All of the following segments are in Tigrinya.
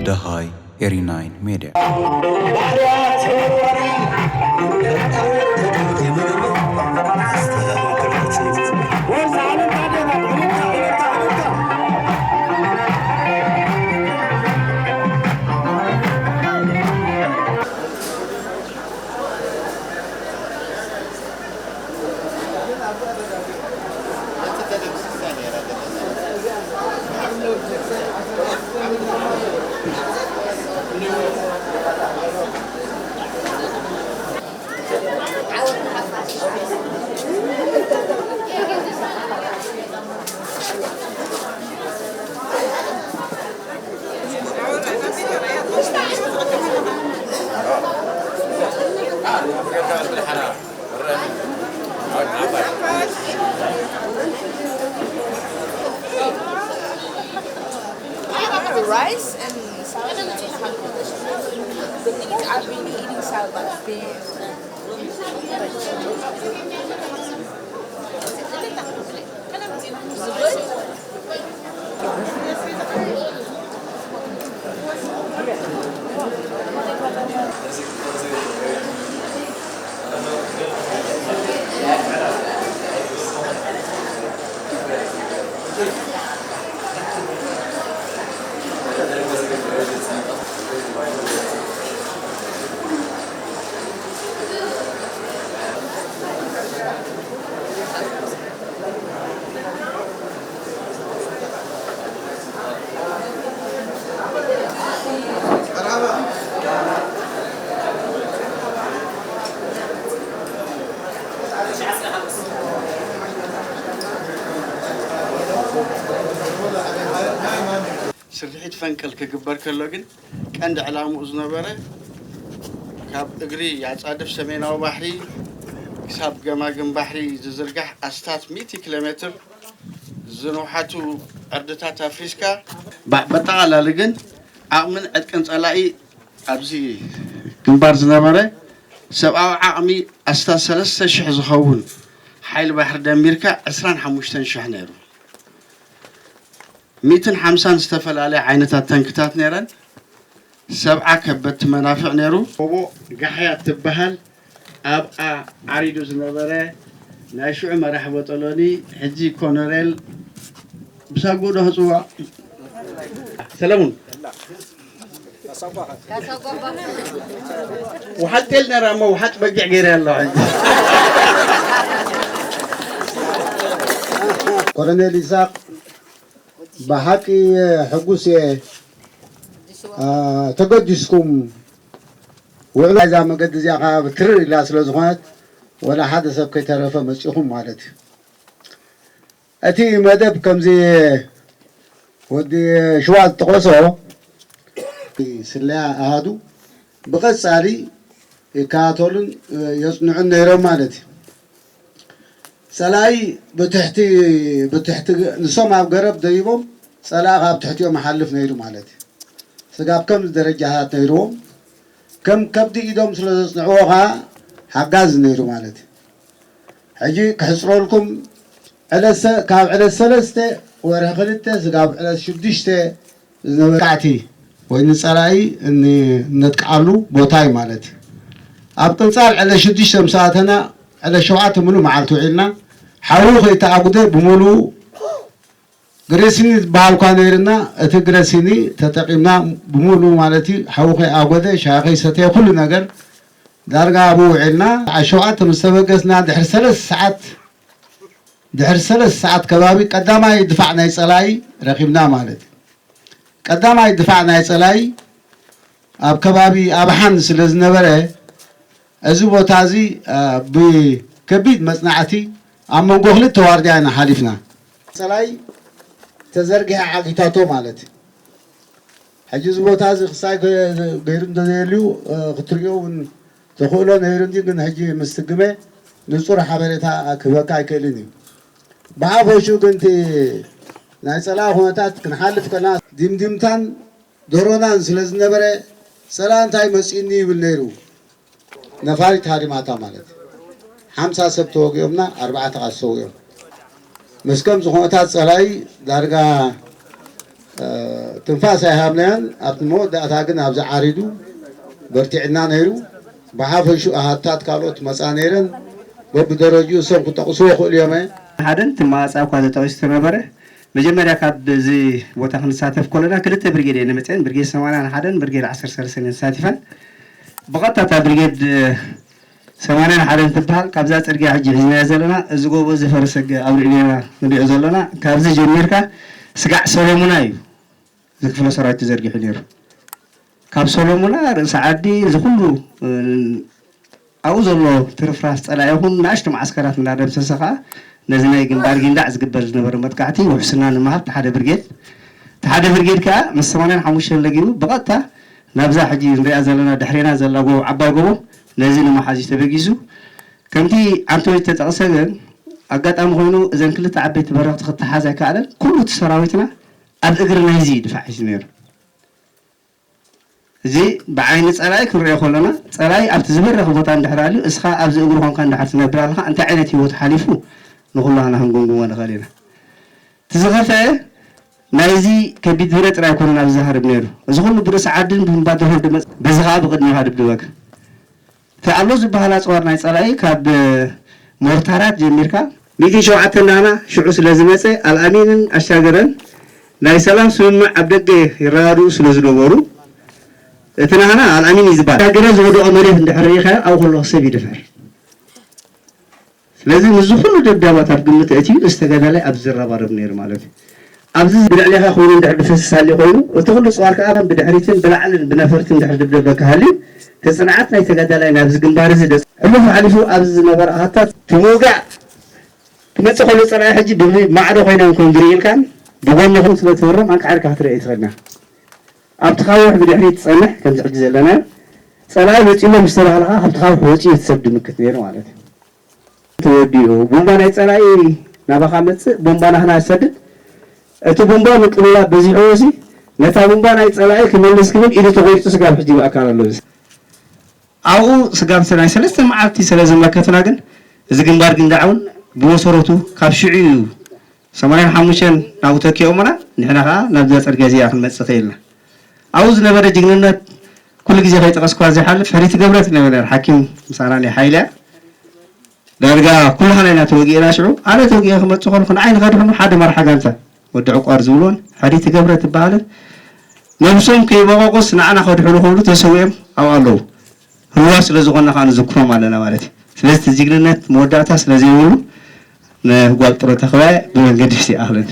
Dahai 89 Media. Rice and salad. The thing I've been eating salad like this. سرحت فنكل كجبر كلاجن كان علامة أذنبرة كاب أجري يعتقد سمينا وبحري حساب جماجم بحري زرقح أستات 100 كيلومتر زنوحاتو أردتات أفريقيا بطالة لجن عمن أتكنت على أبزي جنبار زنبرة سبعة عامي أستات 3 شح زخون حيل بحر دميركا أسران حموشتن شحنيرو 150 استفل عليه عينتات تنكتات نيران 7 كبت منافع نيرو وبو قحيا تبهل أبقى عريدو زنبرة ناشو مرحبا طلوني حجي كونريل بساقو ده هزوا سلامون وحتى لنا راما وحتى بقع غير الله عندي كورنيل إساق بحكي حقوسي تقدسكم وعلى إذا ما قد زياقا بترر إلا سلوزغات ولا حدا سبكي ترفا مسيحهم مالتي أتي مدب كم زي ودي شوال تقوصو سلاح أهادو بقص علي كاتولن يصنعون نيرو مالتي سلاي بتحتي نسمع بقرب دايبهم سلاها بتحتيهم محلف نيرو مالتي سقاب كم درجات نيروم كم كبدي إيدهم سلسنعوها حقاز نيرو مالتي حجي كحصروا لكم على الثلاثة ورهقلته سقاب على الشدشته زنبقعتي وإن سلاي إني نتقعلو بوتاي مالتي أبتنصال على شدشته مساعتنا على شوعات منو معلتو عيلنا حاولوا يتعاقدوا بمولو غريسيني بالكانيرنا اتغريسيني تتقيمنا بمولو مالتي حاولوا يعاقدوا شاقي ستي كل نجر دارغا ابو عيلنا عشوعات مستبقسنا دحر 3 ساعات كبابي قداما يدفعنا يصلاي رقيبنا مالتي قداما يدفعنا يصلاي اب كبابي ابحان سلازنبره ازو بوتازي بكبيد مصنعتي أما نقول تواردينا حليفنا سلاي تزرقها عقيتاتو مالتي حجز بوتازي خصاي غيرن دليلو خطريو تقولون غيرن دي كن حجي مستقمه نصور حبرتا كبكا كلني بعافوشو كنتي ناي صلاح هونتات كنحلف كنا دمدمتان دورونان 50 ሰብ ተወጊኦምና 4 ተቃሰው እዮም መስከም ዝኾነታት ፀላይ ዳርጋ ትንፋስ ኣይሃብናያን ኣብቲ መወዳእታ ግን ኣብዛ ዓሪዱ በርቲዕና ነይሩ ብሓፈሹ ኣሃታት ካልኦት መፃ ነይረን በብደረጅኡ ሰብ ክጠቕሱ ይኽእሉ እዮም ሓደን ትማፃ እኳ ተጠቂሱ ነበረ መጀመርያ ካብ እዚ ቦታ ክንሳተፍ ኮለና ክልተ ብርጌድ እየን መፅአን ብርጌድ 81 ብርጌድ 13 ተሳቲፈን ብቐጥታ ብርጌድ 81 ትበሃል ካብዛ ፅርግያ ሕጂ ሒዝናያ ዘለና እዚ ጎቦ ዝፈረሰገ ኣብ ልዕሊና ንሪኦ ዘለና ካብዚ ጀሚርካ ስጋዕ ሰሎሙና እዩ ዝክፍለ ሰራዊት ተዘርጊሑ ነይሩ ካብ ሰሎሙና ርእሲ ዓዲ ዝኩሉ ኣብኡ ዘሎ ትርፍራፍ ፀላኢ ይኹን ንኣሽቱ ማዓስከራት እናደምሰሰ ከዓ ነዚ ናይ ግንባር ጊንዳዕ ዝግበር ዝነበረ መጥቃዕቲ ውሕስና ንምሃብ ተሓደ ብርጌድ ከዓ ምስ 85 ለጊቡ ብቐጥታ ናብዛ ሕጂ ንሪኣ ዘለና ድሕሪና ዘላ ጎቦ ዓባይ ጎቦ ነዚ ንምሓዝ ተበጊሱ ከምቲ ዓንቶይ ተጠቕሰ ግን ኣጋጣሚ ኮይኑ እዘን ክልተ ዓበይቲ በረኽቲ ክትሓዝ ኣይከኣለን ኩሉ እቲ ሰራዊትና ኣብ እግሪ ናይዚ ድፋዕ ሒዙ ነይሩ እዚ ብዓይኒ ፀላኢ ክንሪኦ ከለና ፀላኢ ኣብቲ ዝበረኸ ቦታ እንድሕር ኣልዩ እስኻ ኣብዚ እግሪ ኮንካ እንድሕር ትነብር ኣለኻ እንታይ ዓይነት ሂወት ሓሊፉ ንኩላህና ክንገምግሞ ንኽእል ኢና ትዝኸፍአ ናይዚ ከቢድ ብረ ጥራይ ኮነ ኣብ ዝሃርብ ነይሩ እዚ ኩሉ ብርእሲ ዓድን ብምባደሆ ድመፅ በዚ ከዓ ብቅድሚኻ ድብድበካ እቲ ኣሎ ዝበሃል ኣፅዋር ናይ ፀላኢ ካብ ሞርታራት ጀሚርካ 107 ናና ሽዑ ስለ ዝመፀ ኣልኣሚንን ኣሻገረን ናይ ሰላም ስምምዕ ኣብ ደገ ይረዳድኡ ስለ ዝነበሩ እቲ ናህና ኣልኣሚን እዩ ዝበሃል ኣሻገረ ዝወድቆ መሬት እንድሕር ሪኢኻ ኣብኡ ከለኹ ሰብ ይድፈር ስለዚ ንዚ ኩሉ ደብዳባታት ግምት እትዩ ዝተገዳላይ ኣብ ዝረባረብ ነይሩ ማለት እዩ ኣብዚ ብልዕሊኻ ኮይኑ እንድሕር ድፈስስ ሃልዩ ኮይኑ እቲ ኩሉ ፅዋር ከዓ ብድሕሪትን ብላዕልን ብነፈርትን እንድሕር ድብደበካ ሃልዩ ተፅንዓት ናይ ተጋዳላይ ናብዚ ግንባር እዚ ሕሉፍ ሓሊፉ ኣብዚ ዝነበረ ኣሃታት ትምውጋዕ ትመፅእ ከሎ ፀላኢ ሕጂ ብማዕዶ ኮይኖም ክንግሪ ኢልካን ብጎንኹም ስለ ትወሮም ኣንቃዕድካ ክትርኢ ትኽእልና ኣብቲ ካውሕ ብድሕሪት ትፀንሕ ከምዚ ሕጂ ዘለና ፀላኢ መፂሎ ምስ ተባህልካ ካብቲ ካውሕ ወፂኡ ትሰብ ድምክት ነይሩ ማለት እዩ ተወዲኡ ቦምባ ናይ ፀላኢ ናባኻ መፅእ ቦምባ ናህና ዝሰድድ እቲ ቦምባ ምቅልላ በዚሑ ወሲ ነታ ቦምባ ናይ ፀላኢ ክመልስ ክብል ኢሉ ተቆሪፁ ስጋብ ሕጂ ይኣካል ኣሎ ኣብኡ ስጋብ ናይ 3 መዓልቲ ስለ ዝመከትና ግን እዚ ግንባር ግንዳዕ እውን ብመሰረቱ ካብ ሽዑ 85 ናብኡ ተኪኦምና ንሕና ከዓ ናብዛ ፅርግያ እዚኣ ክንመፅእ ክኢልና ኣብኡ ዝነበረ ጅግንነት ኩሉ ግዜ ከይጠቐስኳ ዘይሓልፍ ሕሪት ገብረት ነበረ ሓኪም ምሳና ናይ ሓይልያ ዳርጋ ኩላህና ኢና ተወጊእና ሽዑ ኣነ ተወጊአ ክመፅእ ከለኹ ንዓይኒ ከድሕኑ ሓደ መርሓ ጋንታ ወዲ ዕቋር ዝብሎን ሕሪት ገብረት ትበሃልን ነብሶም ከይበቆቁስ ንዓና ከድሕኑ ክብሉ ተሰዊኦም ኣብኡ ኣለዉ ህዋ ስለ ዝኾንና ከዓ ንዝክሮም ኣለና ማለት እዩ ስለዚ ጅግንነት መወዳእታ ስለ ዘይብሉ ንጓል ጥሮታ ኸባይ ብመንገዲ ይኣኽለን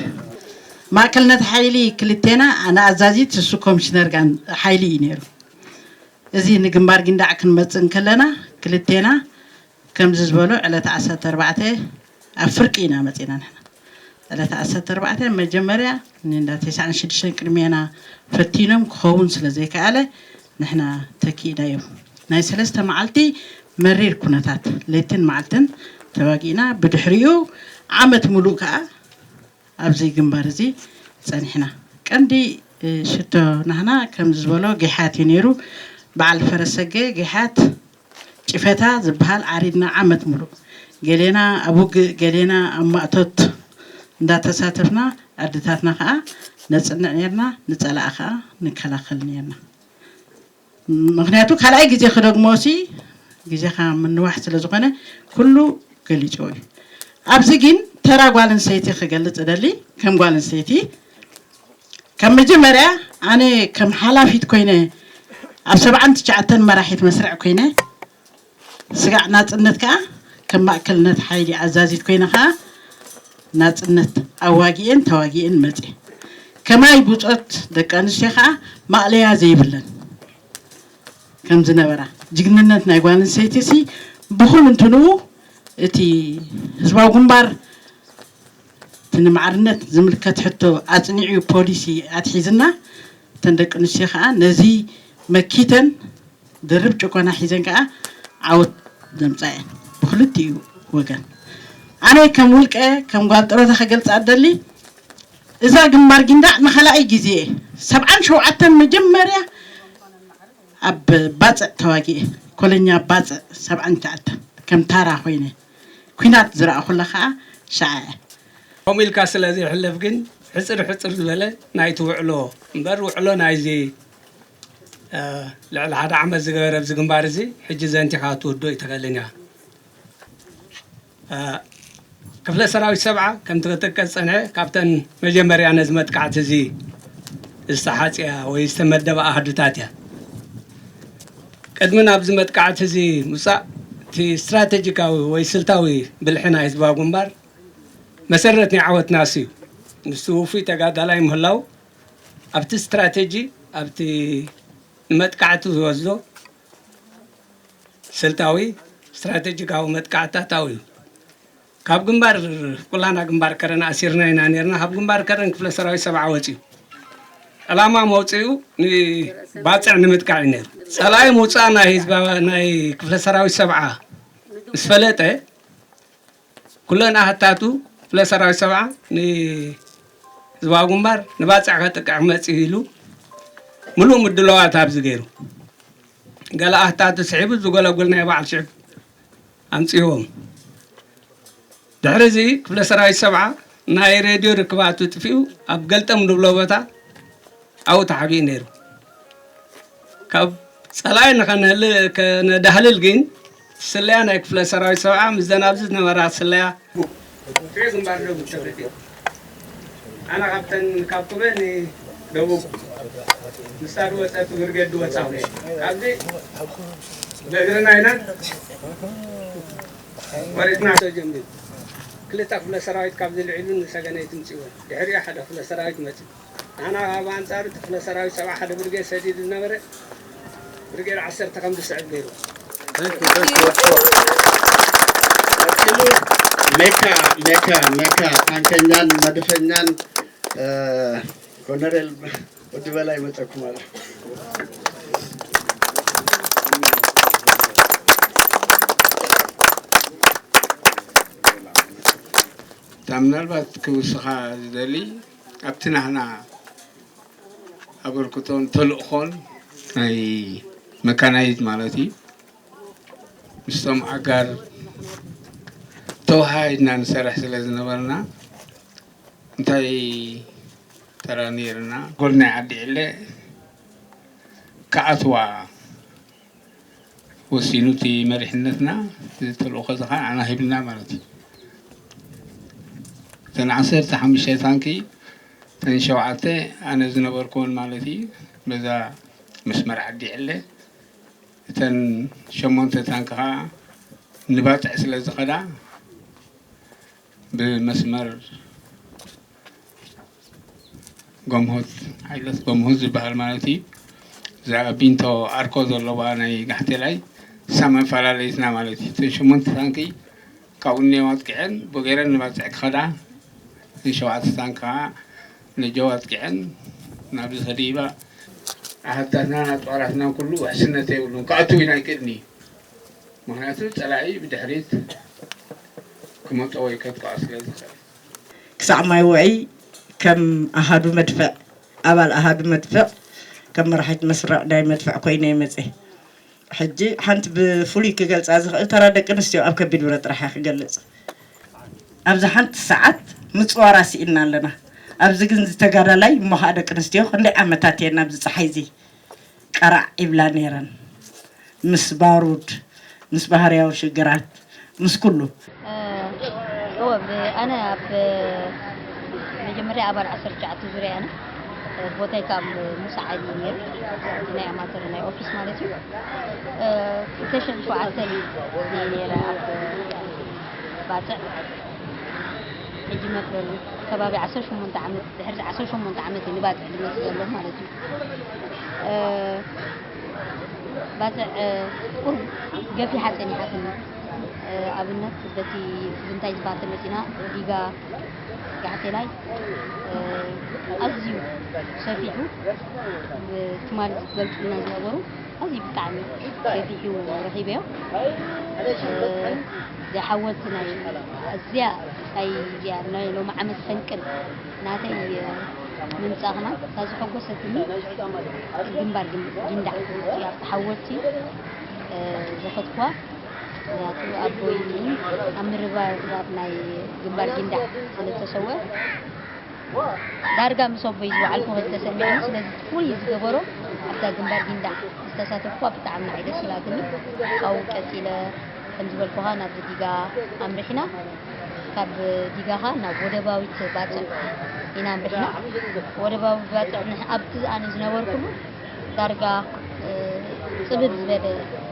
ማእከልነት ሓይሊ ክልቴና ኣነ ኣዛዚት እሱ ኮሚሽነር ጋር ሓይሊ እዩ ነይሩ እዚ ንግንባር ጊንዳዕ ክንመፅእ ከለና ክልቴና ከምዚ ዝበሎ ዕለት 14 ኣብ ፍርቂ ኢና መፂና ንሕና ዕለት 14 መጀመርያ ንንዳ 96 ቅድሜና ፈቲኖም ክኸውን ስለ ዘይከኣለ ንሕና ተኪእና እዮም ናይ 3 መዓልቲ መሪር ኩነታት ለይትን መዓልትን ተዋጊእና ብድሕሪኡ ዓመት ሙሉእ ከዓ ኣብዚ ግንባር እዚ ፀኒሕና ቀንዲ ሽቶ ናህና ከምዚ ዝበሎ ጌሓት እዩ ነይሩ በዓል ፈረሰገ ጌሓት ጭፈታ ዝበሃል ዓሪድና ዓመት ሙሉእ ገሌና ኣብ ውግእ ገሌና ኣብ ማእቶት እንዳተሳተፍና ኣድታትና ከዓ ነፅንዕ ነርና ንፀላእ ከዓ ንከላኸል ነርና ምክንያቱ ካልኣይ ግዜ ክደግሞሲ ግዜኻ ምንዋሕ ስለ ዝኾነ ኩሉ ገሊጮ እዩ ኣብዚ ግን ተራ ጓል ኣንስተይቲ ክገልፅ ደሊ ከም ጓል ኣንስተይቲ ከም መጀመርያ ኣነ ከም ሓላፊት ኮይነ ኣብ 79 መራሒት መስርዕ ኮይነ ስጋዕ ናፅነት ከዓ ከም ማእከልነት ሓይሊ ኣዛዚት ኮይነ ከዓ ናፅነት ኣዋጊእን ተዋጊእን መፅእ ከማይ ብፆት ደቂ ኣንስትዮ ከዓ ማእለያ ዘይብለን ከም ዝነበራ ጅግንነት ናይ ጓል ኣንስተይቲ ሲ ብኩሉ እንትንኡ እቲ ህዝባዊ ግንባር ንማዕርነት ዝምልከት ሕቶ ኣፅኒዑ ፖሊሲ ኣትሒዝና እተን ደቂ ኣንስትዮ ከዓ ነዚ መኪተን ድርብ ጭቆና ሒዘን ከዓ ዓወት ዘምፃእየን ብክልቲኡ ወገን ኣነ ከም ውልቀ ከም ጓል ጥሮታ ክገልፅ ኣደሊ እዛ ግንባር ጊንዳዕ ንኸላኣይ ግዜ 77 መጀመርያ ኣብ ባፅዕ ተዋጊእ ኮለኛ ባፅዕ 79 ከም ታራ ኮይነ ኩናት ዝረአ ኩለኻ ሸዓየ كميل كاسل هذه حلف جن حصر زبالة نايت وعلو مبر وعلو نايزي لعل هذا عمل زجاجة بزجن بارزي حجز أنت خاطر دو يتكلمنا كفل سراوي 7 كم تغتك سنة كابتن مجمري أنا زمت كعتزي الصحاتيا ويستمد بقى حدثاتها قدمنا بزمت كعتزي مسا في استراتيجيكاوي ويسلتاوي بالحنا يزبا جنبار مسرتني عوت ناسيو نسوفي تقادلاي مهلاو أبت استراتيجي أبت متقعتو زوزو سلتاوي استراتيجي كاو متقعتا تاوي كاب جنبار كلنا جنبار كرنا أسيرنا ينانيرنا هاب جنبار كرنا كفل سراوي 7 وجي علامة موتيو ني باطع نمتقعينير سلاي موصانا حزبا ناي كفل سراوي 7 اسفلته كلنا هتاتو فلا سراوي 7 ني زواغ جنبار نباصع كتقع مصيلو ملو مدلوات ابز غيرو قال اهتاتو صعيب زغلا قلنا يا بعض شعب امصيهم دحرزي فلا سراوي 7 ناي راديو ركباتو تفيو اب قلتم دبلوبتا او تعبي نيرو كاب صلاي كان دهلل جين سليانا كفلا سراوي 7 مزنابز نمرات سليا كيف نبارلو بتشرتي أنا كابتن بني دوب نستار وسات برجد وساوي عبدي بغيرنا هنا وريتنا سجمد كلتا فلا سرايت كابد العلم سجنيت مسوي دحري أحد فلا سرايت مت أنا هبان صار فلا سرايت 7 حدا برجد سديد النمرة برجد 10 تقام بسعد غيره ميكا أنكنيان مدفنيان كونرل ودبلا يمتكم على تامنال بات كوسخا دلي أبتنا هنا أقول كتون تلقون أي مكانايت مالتي مستم أجر توهاي نانسرح سلازنا برنا انتاي ترانيرنا قلنا عدي علي كأتوا وسينوتي مرحنتنا تلوخزها أنا هبنا مرتي تنعصر تحمي شيطانكي تنشوعتي أنا زنبركون مالتي بذا مسمر عدي علي تن شمونت تانكها نبات عسل زخدا بمسمر قمهوت عيلت قمهوت البحر مالتي زا بنتو أركو زلواني قحتلاي سامن فلاليسنا مالتي تشمون تانكي كوني واتكعن بغيرن نباتعك خدا نشوات تانكا نجوات كعن نابز غريبة أهدنا نتعرفنا كله وحسنة يقولون كأتو هنا كدني مهناتو تلاعي بدحريت كما توي كتقع أصلاً كسع ما يوعي كم أحد مدفع أول أحد مدفع كم راحت مسرع داي مدفع كويني مزه حجي حنت بفولي كجلس أزخ ترى دك نستيو أب كبير ورد راح يجلس أبز حنت ساعات متصورة سئلنا لنا أبز جنز تجارة لاي ما هذا كنستيو خلي أمتاتي نبز صحيزي قرع إبلانيران مس بارود مس بحرية وشجرات مس كله هو أنا بجمرة أبار 10 ساعات زوري أنا بوتاي كام مساعد نير أنا أماتر أنا أوفيس مالتي كتشن شو عسلي نير أب باتع الجمرة كبابي 10 شو منتعمد حرز 10 شو منتعمد اللي باتع اللي مسؤول مالتي باتع قرب جافي حسني حسني أبنات بتي بنتاي زبات المسينا ديجا قعتلاي أزيو شفيعو تمال قلت لنا زوارو أزي بتعمل شفيعو رهيبة زي حاولتنا أزياء أي يعني لو ما عمل فنكر ناتي من صاغنا تازو حقو ستني جنبار جندا حاولتي زفتوا ምክንያቱ ኣቦይ ኣምርባር ናይ ግንባር ጊንዳ ስለተሰወ ዳርጋ ምስ ኣቦይ ዝባዓልኩ ተሰሚዐኒ ስለዚ ፍሉይ ዝገበሮ ኣብታ ግንባር ጊንዳ ዝተሳተፍኩ ብጣዕሚ ናይ ደስ ኢላትኒ ካብኡ ቀፂለ ከም ዝበልኩኻ ናብ ዲጋ ኣምሪሕና ካብ ዲጋኻ ናብ ወደባዊት ባፅዕ ኢና ኣምሪሕና ወደባዊ ባፅዕ ኣብቲ ኣነ ዝነበርኩሉ ዳርጋ ፅብብ ዝበለ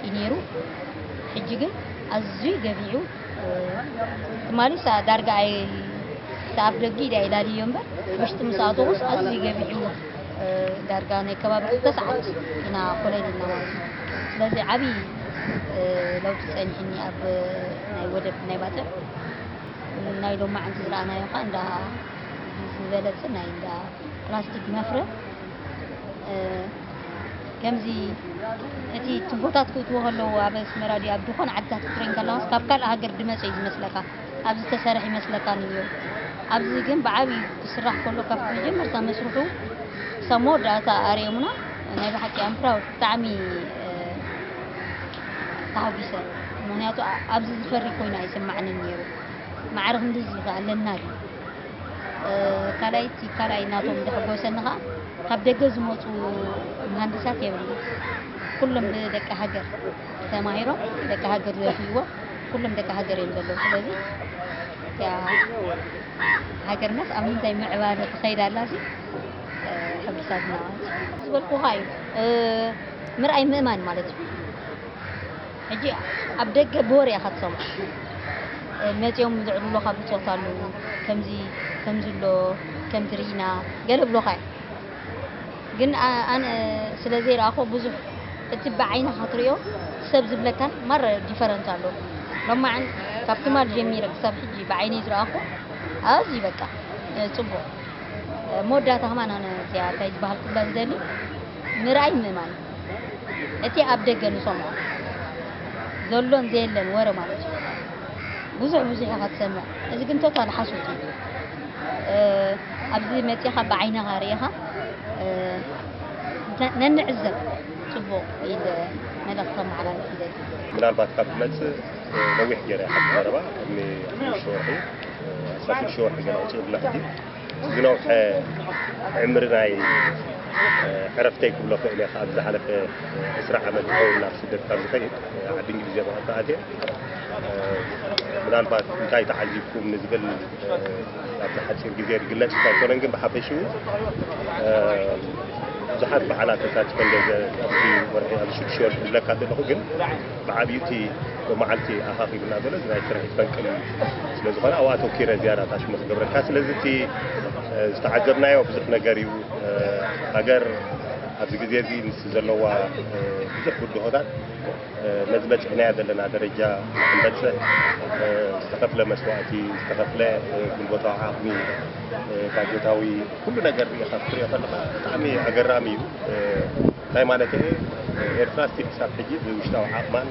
እዩ ነይሩ ሕጂ ግን ኣዝዩ ገቢዑ ትማሊ ዳርጋ ኣብ ደጊ ኢላልዮ እምበር ውሽጢ ምስ ኣውቶቡስ ኣዝዩ ገቢዑ ዳርጋ ናይ ከባቢ ተሰዓት ኢና ኮለይልና ማለት እዩ ስለዚ ዓብይ ለውጢ ፀኒሕኒ ኣብ ናይ ወደብ ናይ ባፅዕ ናይ ሎማዓንቲ ዝረኣናዮ ኸ እንዳ ዝበለፀ ናይ እንዳ ፕላስቲክ መፍረ ከምዚ እቲ ትቦታት ክእትዎ ከለዉ ኣብ ኣስመራ ድዩ ኣብ ዝኾነ ዓድታት ክትሪአን ከለኻስ ካብ ካልእ ሃገር ድመፀ እዩ ዝመስለካ ኣብዚ ዝተሰርሐ ይመስለካ ንዮ ኣብዚ ግን ብዓብዪ ክስራሕ ከሎ ካብ መጀመርታ መስርሑ ክሳብ መወዳእታ ኣርዮሙና ናይ ብሓቂ ኣም ፕራውድ ብጣዕሚ ተሓጒሰ ምክንያቱ ኣብዚ ዝፈሪ ኮይኑ ኣይስማዕንን ነይሩ ማዕረ ክንደዚ ኣለና ካልኣይ እናቶም ዘሕጎሰኒ ኸ ካብ ደገ ዝመፁ መሃንዲሳት የብልና ኩሎም ብደቂ ሃገር ተማሂሮም ደቂ ሃገር ዘፍይዎ ኩሎም ደቂ ሃገር እዮም ዘለዉ ስለዚ ሃገርናስ ኣብ ምንታይ ምዕባለ ትኸይድ ኣላሲ ሕጉሳትና ዝበልኩኻ እዩ ምርኣይ ምእማን ማለት እዩ ሕጂ ኣብ ደገ ብወሬ ኢኻ ትሰምዖ መፂኦም ዝዕልሉኻ ብፆት ኣለዉ ከምዝሎ ከም ትርኢና ገለ ብሎኻ ግን ኣነ ስለዘይረኣኾ ብዙሕ እቲ ብዓይንኻ ትሪኦ ሰብ ዝብለካን ማረ ዲፈረንስ ኣሎ ሎማዓን ካብ ትማል ጀሚረ ክሳብ ሕጂ ብዓይነይ ዝረኣኾ ኣዝዩ በቃ ፅቡቕ መወዳእታ ኸማን ኣነ እዚኣ እንታይ ዝበሃል ኩላ ዝደሊ ምርኣይ ምእማን እቲ ኣብ ደገ ንሰምዖ ዘሎን ዘየለን ወረ ማለት እዩ ብዙሕ ኢኻ ትሰምዕ እዚ ግን ቶታል ሓሶት እዩ ኣብዚ መፂኻ ብዓይንኻ ርኢኻ ነንዕዘብ ፅቡቕ ኢል መልእኽቲ ከመሓላልፍ ይደሊ ምናልባት ካብ ትመፅእ ነዊሕ ገይረ ሓንቲ መረባ ቅድሚ 16 ወርሒ ገና ውፅእልና ሕጂ ዝነውሐ ዕምሪ ናይ ዕረፍተይ ክብሎ ክእል እየ ኣብ ዝሓለፈ 20 ዓመት ክኸውን ናብ ስደት ካብ ዝኸይድ ዓዲ እንግሊዝ መቐንታ ኣትየ ምናልባት እንታይ ተዓዚብኩም ንዝብል ኣብቲ ሓፂር ግዜ ዝግለፅ እኳ ኣይኮነን ግን ብሓፈሽኡ ብዙሓት በዓላት ተሳቲፈ ኣብዚ ወርሒ ኣብ 6 ወርሒ ዝብለካ ዘለኹ ግን ብዓብዩቲ መዓልቲ ኣኻኺሉና ዘሎ ናይ ስራሕ ፈንቅል ስለዝኾነ ኣብኡ ኣተወኪረ ዝያዳ ታሽሙ ክገብረልካ ስለዚ እቲ ዝተዓዘብናዮ ብዙሕ ነገር እዩ ሃገር ኣብዚ ግዜ እዚ ምስ ዘለዋ ብዙሕ ውድሆታት ነዚ በፂሕናያ ዘለና ደረጃ ክንበፅሕ ዝተኸፍለ መስዋእቲ ዝተኸፍለ ጉልበታዊ ዓቕሚ ባጀታዊ ኩሉ ነገር ኢኻ ክትሪኦ ከለኻ ብጣዕሚ ኣገራሚ እዩ እንታይ ማለት እየ ኤርትራ እስቲ ክሳብ ሕጂ ብውሽጣዊ ዓቕማን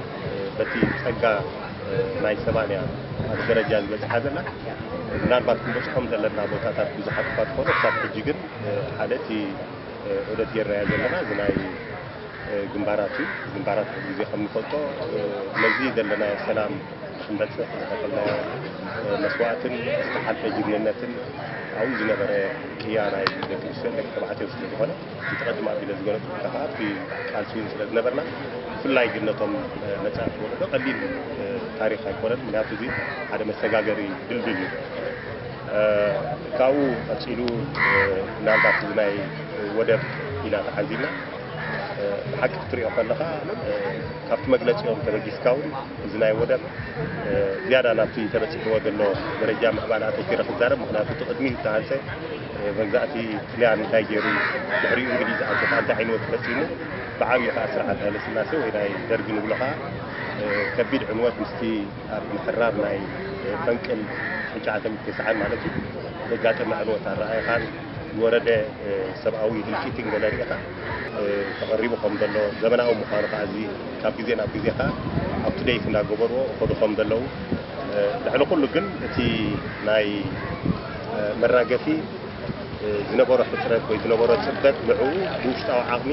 በቲ ፀጋ ናይ ሰማንያ ኣብ ደረጃ ዝበፅሓ ዘላ ምናልባት ክንበፅሖም ዘለና ቦታታት ብዙሓት እኳ ትኾኑ ክሳብ ሕጂ ግን ሓደ እቲ ዑደት ጌርናያ ዘለና እዚ ናይ ግንባራት እዩ ግንባራት ግዜ ከም ንፈልጦ ነዚ ዘለና ሰላም ክንበፅሕ ዝተኸፈልናዮ መስዋእትን ዝተሓልፈ ጅግንነትን ኣብኡ ዝነበረ ቅያ ናይ ደቂ ኣንስትዮን ደቂ ተባዕትዮ ስለዝኾነ ዝተቐድማ ኣቢለ ዝገለፁ ከዓ ኣብቲ ቃልሲ እውን ስለዝነበርና ብፍላይ ግን ነቶም መፅሓፍቲ ወለዶ ቀሊል ታሪክ ኣይኮነን ምክንያቱ እዚ ሓደ መሰጋገሪ ድልድል እዩ ካብኡ ቀፂሉ ምናልባት እዚ ናይ ወደብ ኢላ ተዓዚብና ብሓቂ ክትሪኦ ከለኻ ካብቲ መግለፂኦም ተበጊስካ እውን እዚ ናይ ወደብ ዝያዳ ናብቲ ተበፂሕዎ ዘሎ ደረጃ ምዕባል ኣተወኪረ ክዛረብ ምክንያቱ እቲ ቅድሚኡ ዝተሃንፀ መግዛእቲ ጥልያን እንታይ ገይሩ ድሕሪኡ እንግሊዝ ዓፀፋ እንታይ ዓይነወት ፈፂሙ ብዓብዪ ከዓ ስርዓት ሃይለስላሴ ወይ ናይ ደርጊ ንብሎ ከዓ ከቢድ ዕንወት ምስቲ ኣብ ምሕራር ናይ ፈንቅል 1990 ማለት እዩ ዘጋጠመ ዕንወት ኣረኣይኻን ዝወረደ ሰብኣዊ ድልቂትን ገለ ሪኢኻ ተቐሪቡ ከም ዘሎ ዘመናዊ ምዃኑ ከዓ እዚ ካብ ግዜ ናብ ግዜ ከዓ ኣብቲ ደይት እናገበርዎ ከዱ ከም ዘለዉ ልዕሊ ኩሉ ግን እቲ ናይ መራገፊ ዝነበሮ ሕፅረት ወይ ዝነበሮ ፅበት ንዕኡ ብውሽጣዊ ዓቕሚ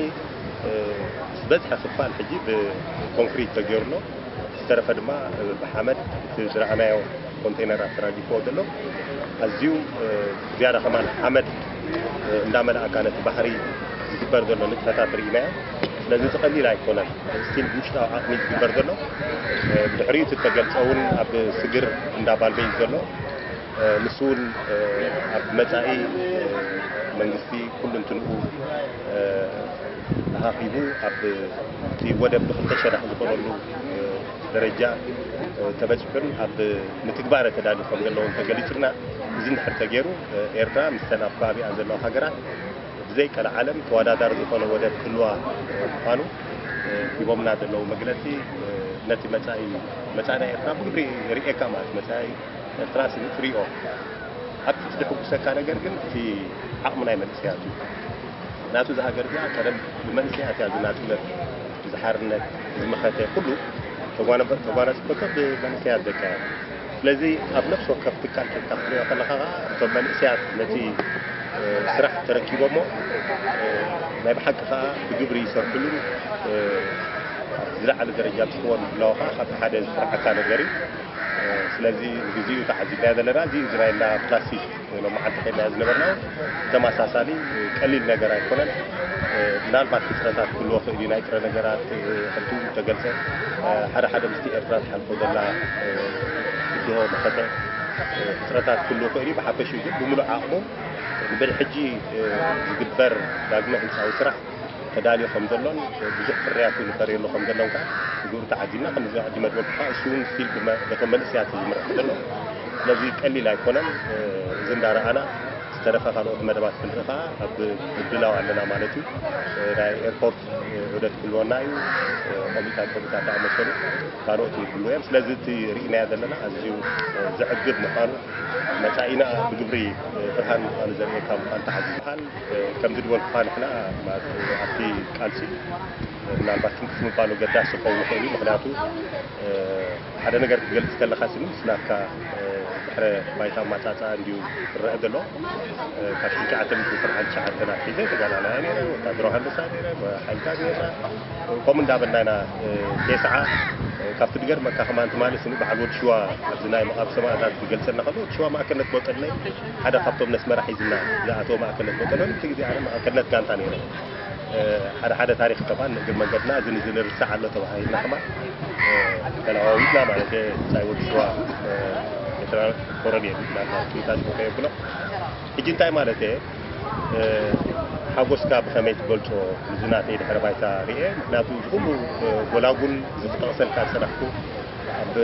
ዝበዝሐ ክፋል ሕጂ ብኮንክሪት ተገይሩሎ ዝተረፈ ድማ ብሓመድ ዝረኣናዮ ኮንቴነራት ተራጊፎ ዘሎ ኣዝዩ ዝያዳ ከማን ሓመድ እንዳመልኣካ ነቲ ባሕሪ ዝግበር ዘሎ ንጥፈታት ርኢናዮ ስለዚ ዝቐሊል ኣይኮነን ስቲል ውሽጣዊ ዓቕሚ ዝግበር ዘሎ ብድሕሪኡ ተገልፀ እውን ኣብ ስግር እንዳባልበይ ዘሎ ንሱ እውን ኣብ መጻኢ መንግስቲ ኩሉ እንትንኡ ተሃኺቡ ኣብ እቲ ወደብ ብክልተ ሸነኽ ዝኾነሉ ደረጃ ተበፂሑን ኣብ ምትግባር ተዳልዩ ከም ዘለዎም ተገሊፅና እዚ እንድሕር ተገይሩ ኤርትራ ምስተን ኣብ ከባቢኣ ዘለዋ ሃገራት ብዘይከለ ዓለም ተወዳዳሪ ዝኾነ ወደብ ክህልዋ ምዃኑ ሂቦምና ዘለዉ መግለፂ ነቲ መጻኢ ኤርትራ ብግብሪ ርኤካ ማለት መጻኢ ኤርትራ ስኒት ሪኦ ኣብቲ ዝሕጉሰካ ነገር ግን እቲ ዓቕሚ ናይ መንእሰያት እዩ ናቱ እዚ ሃገር እዚኣ ቀደም ብመንእሰያት እያ ዝናፅነት ዝሓርነት ዝመኸተ ኩሉ ተጓናፅፈቶ ብመንእሰያት ደቃ እያ ስለዚ ኣብ ነፍሲ ወከፍ ትካል ኬድካ ክትሪኦ ከለኻ እቶም መንእሰያት ነቲ ስራሕ ተረኪቦሞ ናይ ብሓቂ ከዓ ብግብሪ ይሰርሕሉን ዝለዓለ ደረጃ ፅፍዎን ኣለዎ ከዓ ካብቲ ሓደ ዝፍርዓካ ነገር እዩ ስለዚ ግዜኡ ተዓዚብና ዘለና እዚ ዝራየና ፕላስቲክ ሎመዓልቲ ከድና ዝነበርና ተመሳሳሊ ቀሊል ነገር ኣይኮነን ምናልባት ክፅረታት ክህልዎ ክእል እዩ ናይ ጥረ ነገራት ሕቱ ተገልፀ ሓደ ምስቲ ኤርትራ ዝሓልፎ ዘላ ግድሆ መኸተ ክፅረታት ክህልዎ ክእል እዩ ብሓፈሽኡ ግን ብምሉእ ዓቕሙ ንበል ሕጂ ዝግበር ዳግመ ህንፃዊ ስራሕ ተዳልዩ ከም ዘሎን ብዙሕ ፍርያቱ ንፈርየሉ ከም ዘለውን ከዓ ግብሪ ተዓዚብና ከምዚ ዓዲ መድበልካ እሱ እውን ስቲል በቶም መንእሰያት ዝምራሕ ዘሎ ስለዚ ቀሊል ኣይኮነን እዚ እንዳረኣና ዝተረፈ ካልኦት መደባት ክንርኢ ከዓ ኣብ ምድላው ኣለና ማለት እዩ ናይ ኤርፖርት ዑደት ክህልወና እዩ ኮሚታት ዝኣመሰሉ ካልኦት ይህልዎ እዮም ስለዚ እቲ ርኢናዮ ዘለና ኣዝዩ ዘዕግብ ምዃኑ መጻኢና ብግብሪ ብርሃን ምዃኑ ዘርእየካ ምዃኑ ተሓዚብሃል ከም ዝድበልኩኻ ንሕና ኣብቲ ቃልሲ ምናልባት ትምህርቲ ምባሉ ገዳሲ ክኸውን ይኽእል እዩ ምክንያቱ ሓደ ነገር ክገልፅ ከለካ ስኒ ምስናካ ድሕረ ባይታ ማፃፃ እንዲሁ ክረአ ዘሎ ካብ 1979 ኣትሒዘ ተጋዳላያ ነይረ ወታደራዊ ሃንደሳ ነይረ ሓይልታት ነይርና ከምኡ እንዳበልና ኢና ቴስዓ ካብቲ ድገር መካ ከማንቲ ማለት ስኒ በዓል ወዲ ሽዋ ኣብዚ ናይ መቓብ ሰማዕታት ክገልፀልና ከሎ ወዲ ሽዋ ማእከልነት ቦጠለይ ሓደ ካብቶም መስመራ ሒዝና ዝኣተወ ማእከልነት ቦጠለን እቲ ግዜ ኣነ ማእከልነት ጋንታ ነይረ ሓደ ታሪክ ከማን ንእግር መንገድና እዚ ንርሳዕ ኣሎ ተባሂልና ከማን ተለዋዊትና ማለት ሳይ ወዲ ሽዋ ኮረኔል ናታታት ኮከ ይብሎ ሕጂ እንታይ ማለት ሓጎስካ ብኸመይ ትገልፆ ንዝናተይ ድሕረ ባይታ ርአ ምክንያቱ ዝኩሉ ጎላጉል ዝጠቕሰልካ ዝሰራሕኩ ኣብ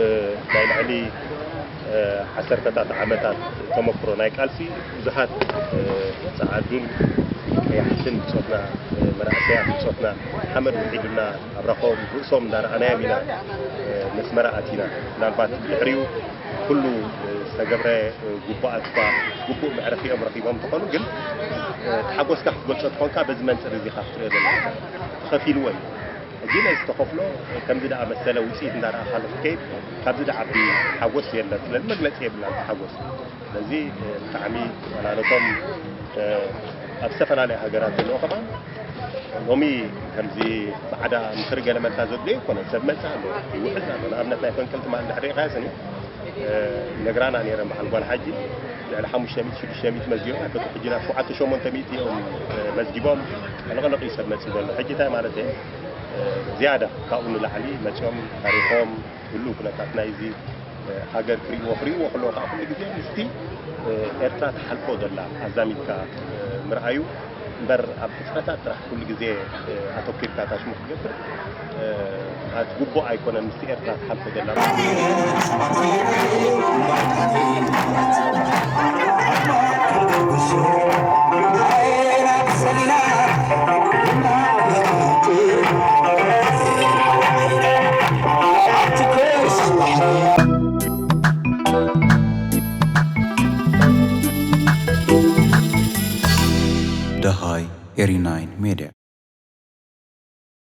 ናይ ልዕሊ ዓሰርተታት ዓመታት ተመክሮ ናይ ቃልሲ ብዙሓት ፀዓዱን ቀያሕትን ብፆትና መናእሰያት ብፆትና ሓመድ ውሒዱና ኣብረኾም ርእሶም እንዳረኣናዮም ኢና መስመራ ኣቲና ምናልባት ድሕሪኡ ኩሉ ዝተገብረ ጉቡኣት እኳ ጉቡእ መዕረፊኦም ረኺቦም ትኾኑ ግን ተሓጎስካ ክትገልፆ ትኾንካ በዚ መንፅር እዚ ካ ክትሪኦ ዘለካ ተኸፊልዎ እዩ ሕጂ ነዚ ተኸፍሎ ከምዚ ደኣ መሰለ ውፅኢት እንዳረኣኻሉ ክትከይድ ካብዚ ደዓቢ ሓጎስ የለን ስለዚ መግለፂ የብልና ሓጎስ ስለዚ ብጣዕሚ ወላነቶም ኣብ ዝተፈላለየ ሃገራት ዘለዎ ከማ ሎሚ ከምዚ ባዕዳ ምክሪ ገለመልካ ዘድልዮ ይኮነ ሰብ መፅእ ኣሎ ይውሕዝ ኣሎ ንኣብነት ናይ ፈንቅልቲ ማለት ድሕሪኢኻ ስኒ ነግራና ነይረን በዓል ጓል ሓጂ ልዕሊ 500-600 መዝጊቦም ኣቶ ሕጂ ናብ 700-800 እዮም መዝጊቦም ቀለቐለቕ እዩ ሰብ መፅእ ዘሎ ሕጂ እንታይ ማለት እየ ዝያዳ ካብኡ ንላዕሊ መፅኦም ታሪኾም ኩሉ ኩነታት ናይዚ ሃገር ክሪእዎ ከለዎ ከዓ ኩሉ ግዜ ምስቲ ኤርትራ ተሓልፎ ዘላ ኣዛሚድካ ምርኣዩ እምበር ኣብ ሕፅረታት ጥራሕ ኩሉ ግዜ ኣተኪርካ ታሽሙ ክገብር ግቡእ ኣይኮነን ምስቲ ኤርትራ ተሓልፎ ዘላ The High 89 Media.